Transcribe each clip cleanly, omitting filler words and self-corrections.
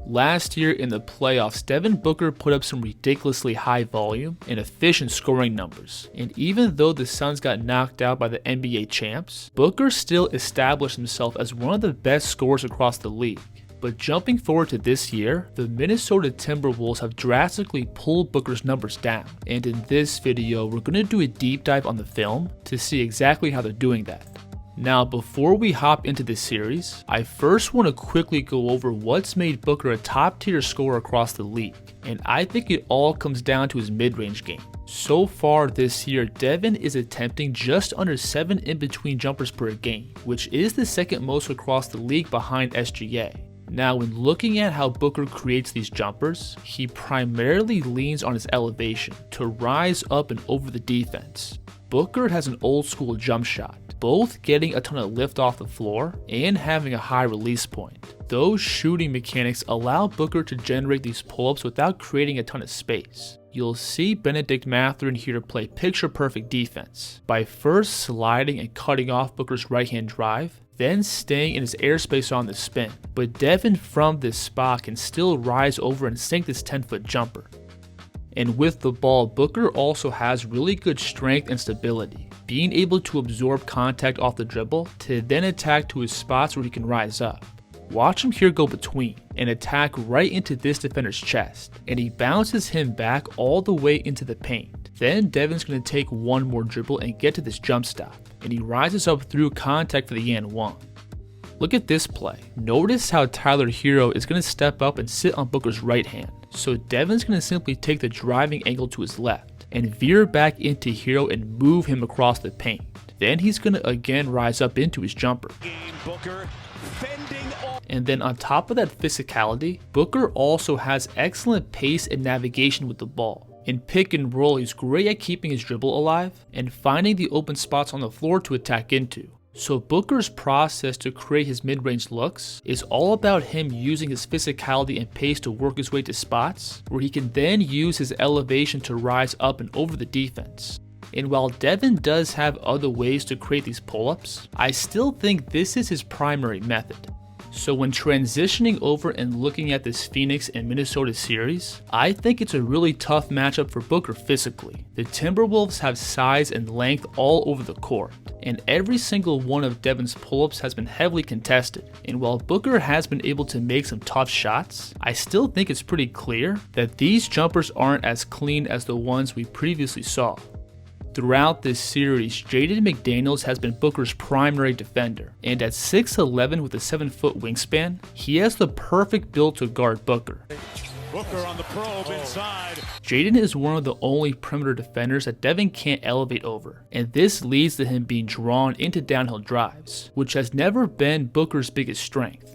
Last year in the playoffs, Devin Booker put up some ridiculously high volume and efficient scoring numbers, and even though the Suns got knocked out by the NBA champs, Booker still established himself as one of the best scorers across the league. But jumping forward to this year, the Minnesota Timberwolves have drastically pulled Booker's numbers down, and in this video we're going to do a deep dive on the film to see exactly how they're doing that. Now, before we hop into this series, I first want to quickly go over what's made Booker a top tier scorer across the league, and I think it all comes down to his mid-range game. So far this year, Devin is attempting just under 7 in-between jumpers per game, which is the second most across the league behind SGA. Now, when looking at how Booker creates these jumpers, he primarily leans on his elevation to rise up and over the defense. Booker has an old school jump shot, both getting a ton of lift off the floor and having a high release point. Those shooting mechanics allow Booker to generate these pull-ups without creating a ton of space. You'll see Bennedict Mathurin here play picture perfect defense by first sliding and cutting off Booker's right hand drive, then staying in his airspace on the spin. But Devin from this spot can still rise over and sink this 10-foot jumper. And with the ball, Booker also has really good strength and stability, being able to absorb contact off the dribble to then attack to his spots where he can rise up. Watch him here go between and attack right into this defender's chest, and he bounces him back all the way into the paint. Then Devin's going to take one more dribble and get to this jump stop, and he rises up through contact for the and one. Look at this play. Notice how Tyler Hero is going to step up and sit on Booker's right hand. So Devin's going to simply take the driving angle to his left and veer back into Hero and move him across the paint. Then he's going to again rise up into his jumper. And then on top of that physicality, Booker also has excellent pace and navigation with the ball. In pick and roll, he's great at keeping his dribble alive and finding the open spots on the floor to attack into. So Booker's process to create his mid-range looks is all about him using his physicality and pace to work his way to spots where he can then use his elevation to rise up and over the defense. And while Devin does have other ways to create these pull-ups, I still think this is his primary method. So when transitioning over and looking at this Phoenix and Minnesota series, I think it's a really tough matchup for Booker physically. The Timberwolves have size and length all over the court, and every single one of Devin's pull-ups has been heavily contested. And while Booker has been able to make some tough shots, I still think it's pretty clear that these jumpers aren't as clean as the ones we previously saw. Throughout this series, Jaden McDaniels has been Booker's primary defender, and at 6'11" with a 7-foot wingspan, he has the perfect build to guard Booker. Booker on the probe inside. Jaden is one of the only perimeter defenders that Devin can't elevate over, and this leads to him being drawn into downhill drives, which has never been Booker's biggest strength.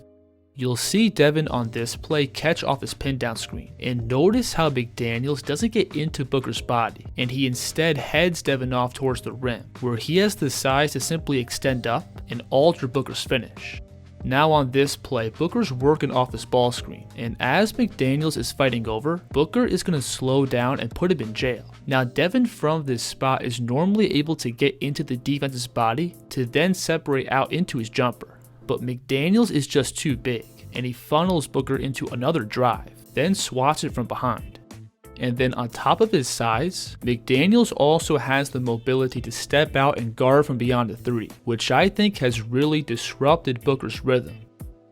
You'll see Devin on this play catch off his pin down screen, and notice how McDaniels doesn't get into Booker's body, and he instead heads Devin off towards the rim, where he has the size to simply extend up and alter Booker's finish. Now on this play, Booker's working off this ball screen, and as McDaniels is fighting over, Booker is going to slow down and put him in jail. Now Devin from this spot is normally able to get into the defense's body to then separate out into his jumper. But McDaniels is just too big, and he funnels Booker into another drive, then swats it from behind. And then on top of his size, McDaniels also has the mobility to step out and guard from beyond the three, which I think has really disrupted Booker's rhythm.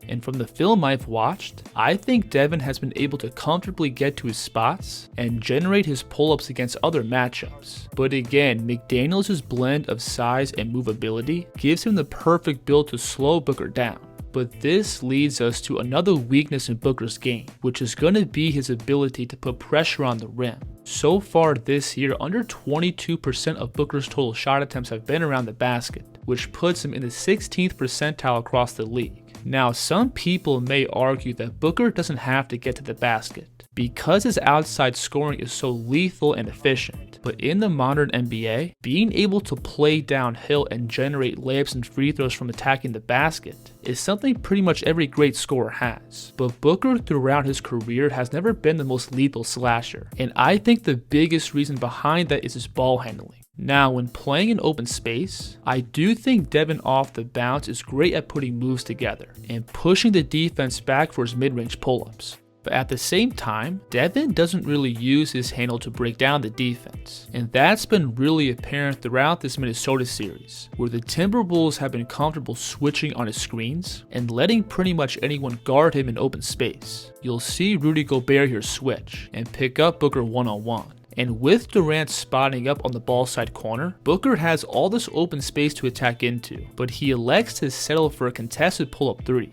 And from the film I've watched, I think Devin has been able to comfortably get to his spots and generate his pull-ups against other matchups. But again, McDaniels' blend of size and movability gives him the perfect build to slow Booker down. But this leads us to another weakness in Booker's game, which is going to be his ability to put pressure on the rim. So far this year, under 22% of Booker's total shot attempts have been around the basket, which puts him in the 16th percentile across the league. Now, some people may argue that Booker doesn't have to get to the basket because his outside scoring is so lethal and efficient. But in the modern NBA, being able to play downhill and generate layups and free throws from attacking the basket is something pretty much every great scorer has. But Booker throughout his career has never been the most lethal slasher, and I think the biggest reason behind that is his ball handling. Now, when playing in open space, I do think Devin off the bounce is great at putting moves together and pushing the defense back for his mid-range pull-ups. But at the same time, Devin doesn't really use his handle to break down the defense, and that's been really apparent throughout this Minnesota series, where the Timberwolves have been comfortable switching on his screens and letting pretty much anyone guard him in open space. You'll see Rudy Gobert here switch and pick up Booker one-on-one. And with Durant spotting up on the ball side corner, Booker has all this open space to attack into, but he elects to settle for a contested pull-up 3.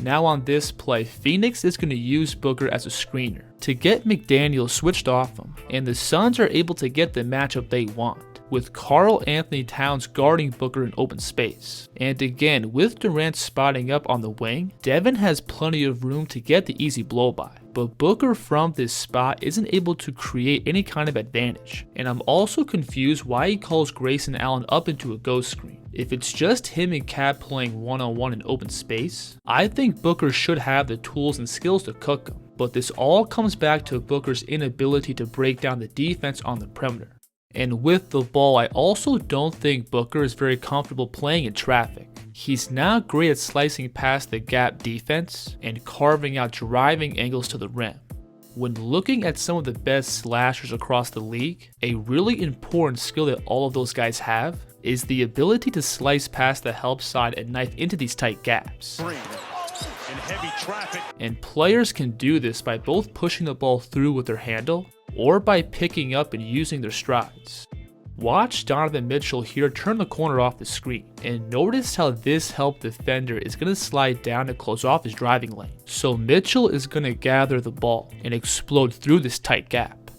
Now on this play, Phoenix is going to use Booker as a screener to get McDaniel switched off him, and the Suns are able to get the matchup they want, with Karl Anthony Towns guarding Booker in open space. And again, with Durant spotting up on the wing, Devin has plenty of room to get the easy blow-by. But Booker from this spot isn't able to create any kind of advantage, and I'm also confused why he calls Grayson Allen up into a ghost screen. If it's just him and Cat playing one-on-one in open space, I think Booker should have the tools and skills to cook him, but this all comes back to Booker's inability to break down the defense on the perimeter. And with the ball, I also don't think Booker is very comfortable playing in traffic. He's not great at slicing past the gap defense and carving out driving angles to the rim. When looking at some of the best slashers across the league, a really important skill that all of those guys have is the ability to slice past the help side and knife into these tight gaps. And players can do this by both pushing the ball through with their handle or by picking up and using their strides. Watch Donovan Mitchell here turn the corner off the screen, and notice how this help defender is going to slide down to close off his driving lane. So Mitchell is going to gather the ball and explode through this tight gap.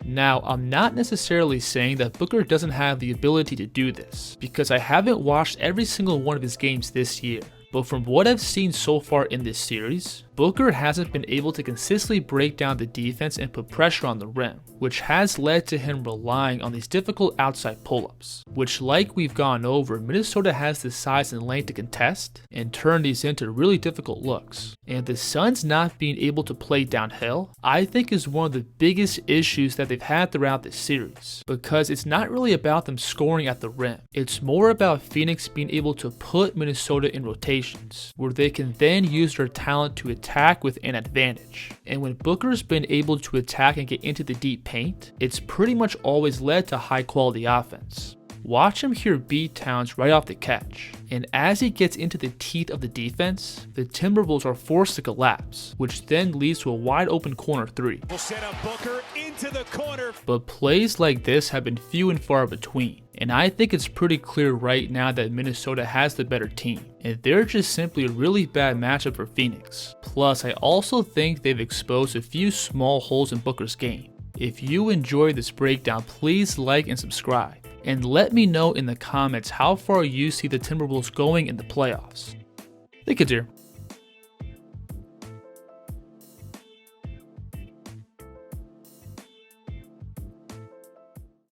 Now, I'm not necessarily saying that Booker doesn't have the ability to do this, because I haven't watched every single one of his games this year. But from what I've seen so far in this series, Booker hasn't been able to consistently break down the defense and put pressure on the rim, which has led to him relying on these difficult outside pull-ups, which, like we've gone over, Minnesota has the size and length to contest and turn these into really difficult looks. And the Suns not being able to play downhill, I think, is one of the biggest issues that they've had throughout this series, because it's not really about them scoring at the rim. It's more about Phoenix being able to put Minnesota in rotations, where they can then use their talent to attack with an advantage. And when Booker's been able to attack and get into the deep paint, it's pretty much always led to high quality offense. Watch him here beat Towns right off the catch, and as he gets into the teeth of the defense, the Timberwolves are forced to collapse, which then leads to a wide open corner 3. We'll set up Booker into the corner. But plays like this have been few and far between, and I think it's pretty clear right now that Minnesota has the better team, and they're just simply a really bad matchup for Phoenix. Plus, I also think they've exposed a few small holes in Booker's game. If you enjoyed this breakdown, please like and subscribe. And let me know in the comments how far you see the Timberwolves going in the playoffs. The Kids here.